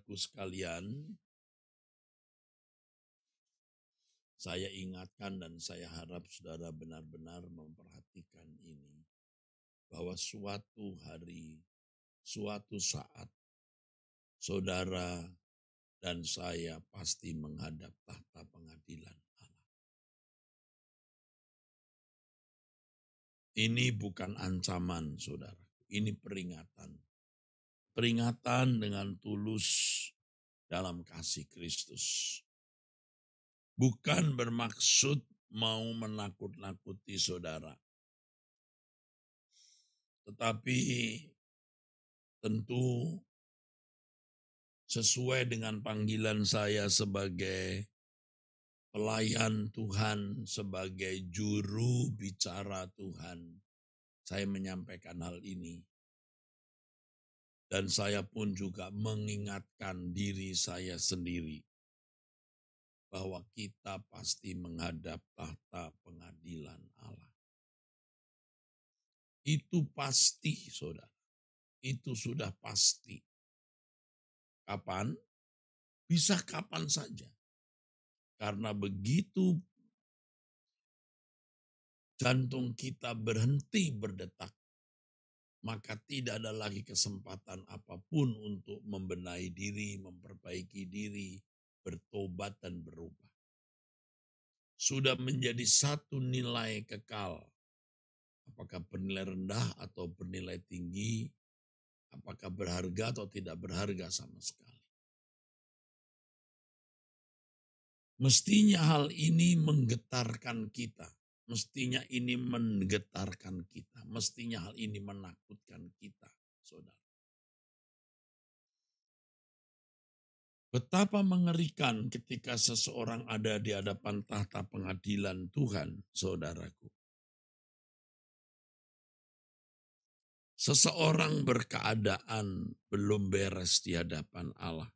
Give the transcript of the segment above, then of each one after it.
saudaraku sekalian, saya ingatkan dan saya harap saudara benar-benar memperhatikan ini. Bahwa suatu hari, suatu saat, saudara dan saya pasti menghadap tahta pengadilan Allah. Ini bukan ancaman, saudara. Ini peringatan. Peringatan dengan tulus dalam kasih Kristus. Bukan bermaksud mau menakut-nakuti saudara. Tetapi tentu sesuai dengan panggilan saya sebagai pelayan Tuhan, sebagai juru bicara Tuhan, saya menyampaikan hal ini. Dan saya pun juga mengingatkan diri saya sendiri bahwa kita pasti menghadap tahta pengadilan Allah. Itu pasti, saudara. Itu sudah pasti. Kapan? Bisa kapan saja. Karena begitu jantung kita berhenti berdetak, maka tidak ada lagi kesempatan apapun untuk membenahi diri, memperbaiki diri, bertobat dan berubah. Sudah menjadi satu nilai kekal. Apakah bernilai rendah atau bernilai tinggi, apakah berharga atau tidak berharga sama sekali. Mestinya hal ini menggetarkan kita. Mestinya ini menggetarkan kita. Mestinya hal ini menakutkan kita, saudara. Betapa mengerikan ketika seseorang ada di hadapan tahta pengadilan Tuhan, saudaraku. Seseorang berkeadaan belum beres di hadapan Allah.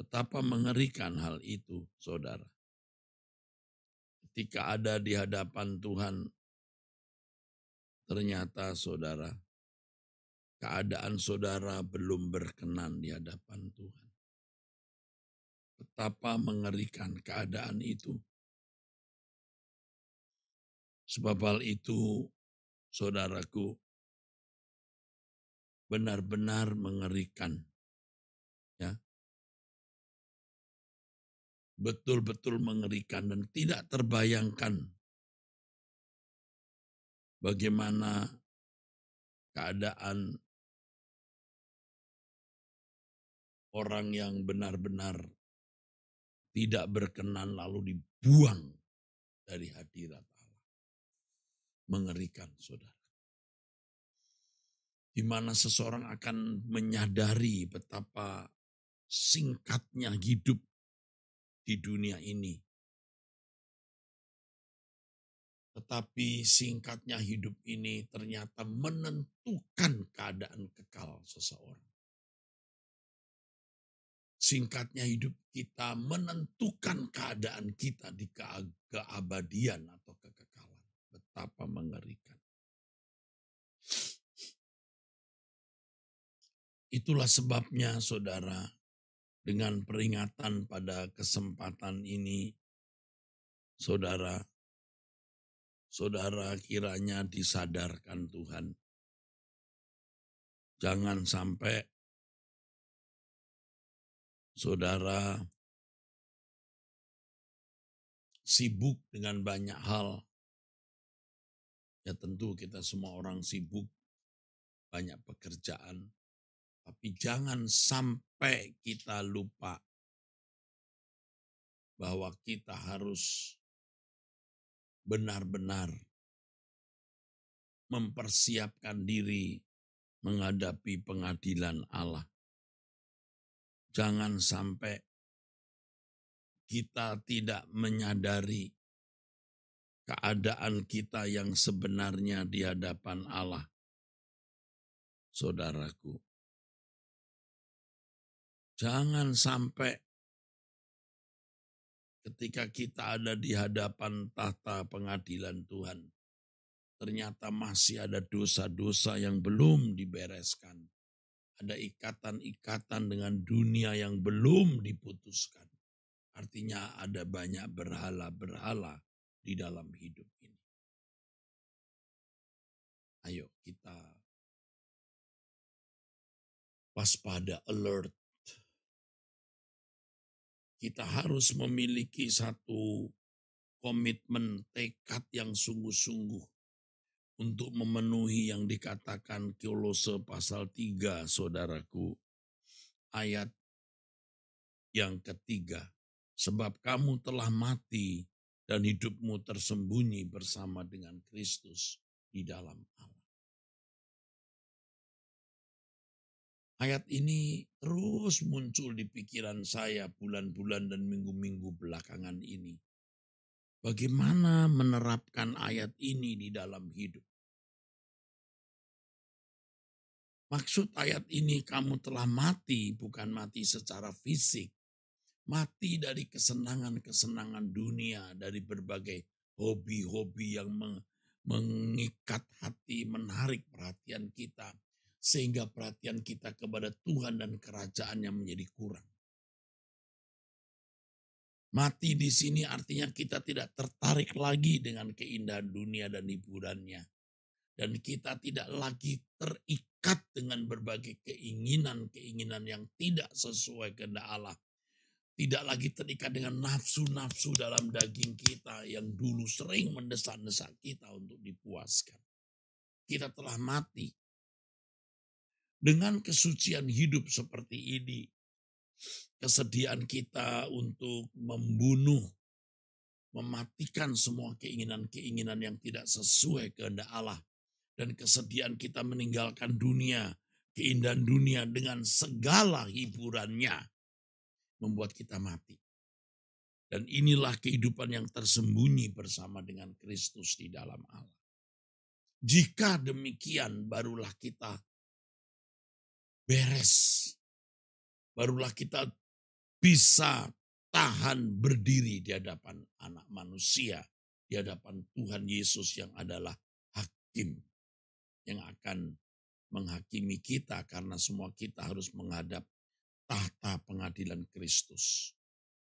Betapa mengerikan hal itu, saudara. Ketika ada di hadapan Tuhan, ternyata saudara, keadaan saudara belum berkenan di hadapan Tuhan. Betapa mengerikan keadaan itu. Sebab hal itu, saudaraku, benar-benar mengerikan. Ya. Betul-betul mengerikan dan tidak terbayangkan bagaimana keadaan orang yang benar-benar tidak berkenan lalu dibuang dari hadirat Allah. Mengerikan, saudara. Di mana seseorang akan menyadari betapa singkatnya hidup di dunia ini. Tetapi singkatnya hidup ini ternyata menentukan keadaan kekal seseorang. Singkatnya hidup kita menentukan keadaan kita di keabadian atau kekekalan. Betapa mengerikan. Itulah sebabnya saudara, dengan peringatan pada kesempatan ini, saudara kiranya disadarkan Tuhan. Jangan sampai saudara sibuk dengan banyak hal. Ya tentu kita semua orang sibuk, banyak pekerjaan. Tapi jangan sampai kita lupa bahwa kita harus benar-benar mempersiapkan diri menghadapi pengadilan Allah. Jangan sampai kita tidak menyadari keadaan kita yang sebenarnya di hadapan Allah. Saudaraku, jangan sampai ketika kita ada di hadapan tahta pengadilan Tuhan, ternyata masih ada dosa-dosa yang belum dibereskan. Ada ikatan-ikatan dengan dunia yang belum diputuskan. Artinya ada banyak berhala-berhala di dalam hidup ini. Ayo kita waspada, alert. Kita harus memiliki satu komitmen, tekad yang sungguh-sungguh untuk memenuhi yang dikatakan Kolose pasal 3, saudaraku. Ayat yang ketiga. Sebab kamu telah mati dan hidupmu tersembunyi bersama dengan Kristus di dalam Allah. Ayat ini terus muncul di pikiran saya bulan-bulan dan minggu-minggu belakangan ini. Bagaimana menerapkan ayat ini di dalam hidup? Maksud ayat ini kamu telah mati, bukan mati secara fisik. Mati dari kesenangan-kesenangan dunia, dari berbagai hobi-hobi yang mengikat hati, menarik perhatian kita. Sehingga perhatian kita kepada Tuhan dan kerajaannya menjadi kurang. Mati di sini artinya kita tidak tertarik lagi dengan keindahan dunia dan hiburannya. Dan kita tidak lagi terikat dengan berbagai keinginan-keinginan yang tidak sesuai kehendak Allah. Tidak lagi terikat dengan nafsu-nafsu dalam daging kita yang dulu sering mendesak-desak kita untuk dipuaskan. Kita telah mati. Dengan kesucian hidup seperti ini, kesediaan kita untuk membunuh, mematikan semua keinginan-keinginan yang tidak sesuai kehendak Allah. Dan kesediaan kita meninggalkan dunia, keindahan dunia dengan segala hiburannya, membuat kita mati. Dan inilah kehidupan yang tersembunyi bersama dengan Kristus di dalam Allah. Jika demikian, barulah kita beres. Barulah kita bisa tahan berdiri di hadapan anak manusia, di hadapan Tuhan Yesus yang adalah hakim, yang akan menghakimi kita karena semua kita harus menghadap tahta pengadilan Kristus.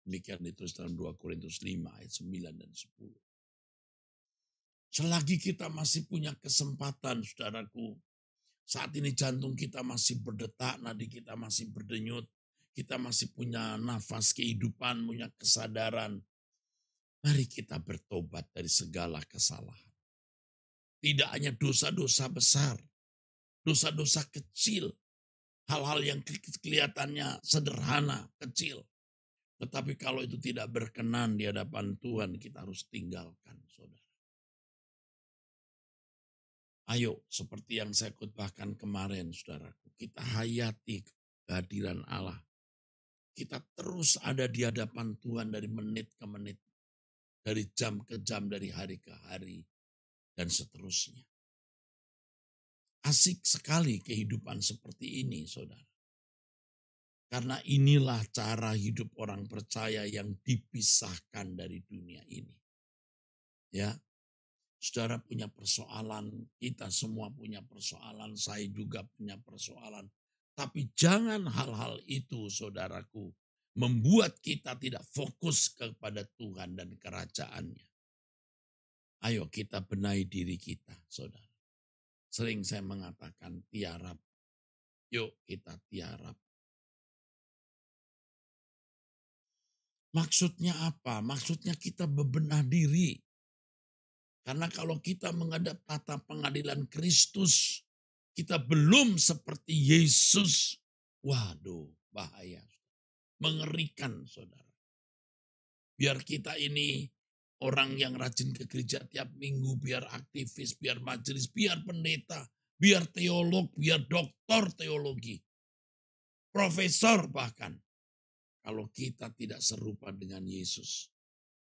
Demikian ditulis dalam 2 Korintus 5 ayat 9 dan 10. Selagi kita masih punya kesempatan, saudaraku, saat ini jantung kita masih berdetak, nadi kita masih berdenyut, kita masih punya nafas kehidupan, punya kesadaran. Mari kita bertobat dari segala kesalahan. Tidak hanya dosa-dosa besar, dosa-dosa kecil, hal-hal yang kelihatannya sederhana, kecil. Tetapi kalau itu tidak berkenan di hadapan Tuhan, kita harus tinggalkan, saudara. Ayo, seperti yang saya khotbahkan kemarin, saudaraku, kita hayati kehadiran Allah. Kita terus ada di hadapan Tuhan dari menit ke menit, dari jam ke jam, dari hari ke hari, dan seterusnya. Asik sekali kehidupan seperti ini, saudara. Karena inilah cara hidup orang percaya yang dipisahkan dari dunia ini. Ya, saudara punya persoalan, kita semua punya persoalan, saya juga punya persoalan. Tapi jangan hal-hal itu, saudaraku, membuat kita tidak fokus kepada Tuhan dan kerajaannya. Ayo kita benahi diri kita, saudara. Sering saya mengatakan tiarap. Yuk kita tiarap. Maksudnya apa? Maksudnya kita bebenah diri. Karena kalau kita menghadap tata pengadilan Kristus, kita belum seperti Yesus. Waduh, bahaya. Mengerikan, saudara. Biar kita ini orang yang rajin ke gereja tiap minggu, biar aktivis, biar majelis, biar pendeta, biar teolog, biar doktor teologi, profesor bahkan. Kalau kita tidak serupa dengan Yesus,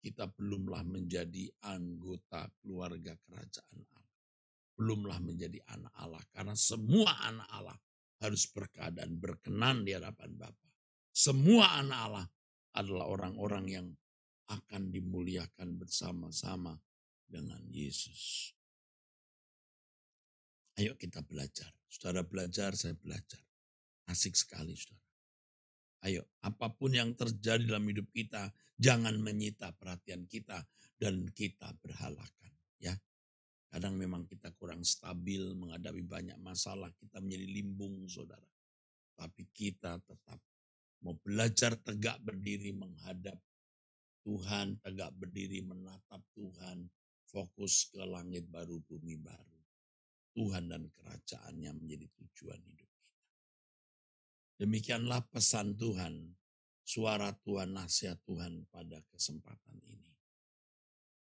kita belumlah menjadi anggota keluarga kerajaan Allah. Belumlah menjadi anak Allah. Karena semua anak Allah harus berkeadaan berkenan di hadapan Bapa. Semua anak Allah adalah orang-orang yang akan dimuliakan bersama-sama dengan Yesus. Ayo kita belajar. Saudara belajar, saya belajar. Asik sekali saudara. Ayo, apapun yang terjadi dalam hidup kita, jangan menyita perhatian kita dan kita berhalakan. Ya, kadang memang kita kurang stabil menghadapi banyak masalah, kita menjadi limbung saudara. Tapi kita tetap mau belajar tegak berdiri menghadap Tuhan, tegak berdiri menatap Tuhan, fokus ke langit baru, bumi baru. Tuhan dan kerajaannya menjadi tujuan hidup kita. Demikianlah pesan Tuhan, suara Tuhan, nasihat Tuhan pada kesempatan ini.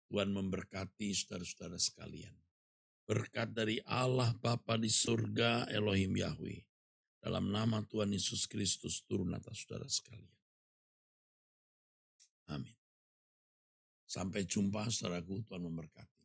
Tuhan memberkati saudara-saudara sekalian. Berkat dari Allah Bapa di surga, Elohim Yahweh. Dalam nama Tuhan Yesus Kristus turun atas saudara sekalian. Amin. Sampai jumpa saudaraku, Tuhan memberkati.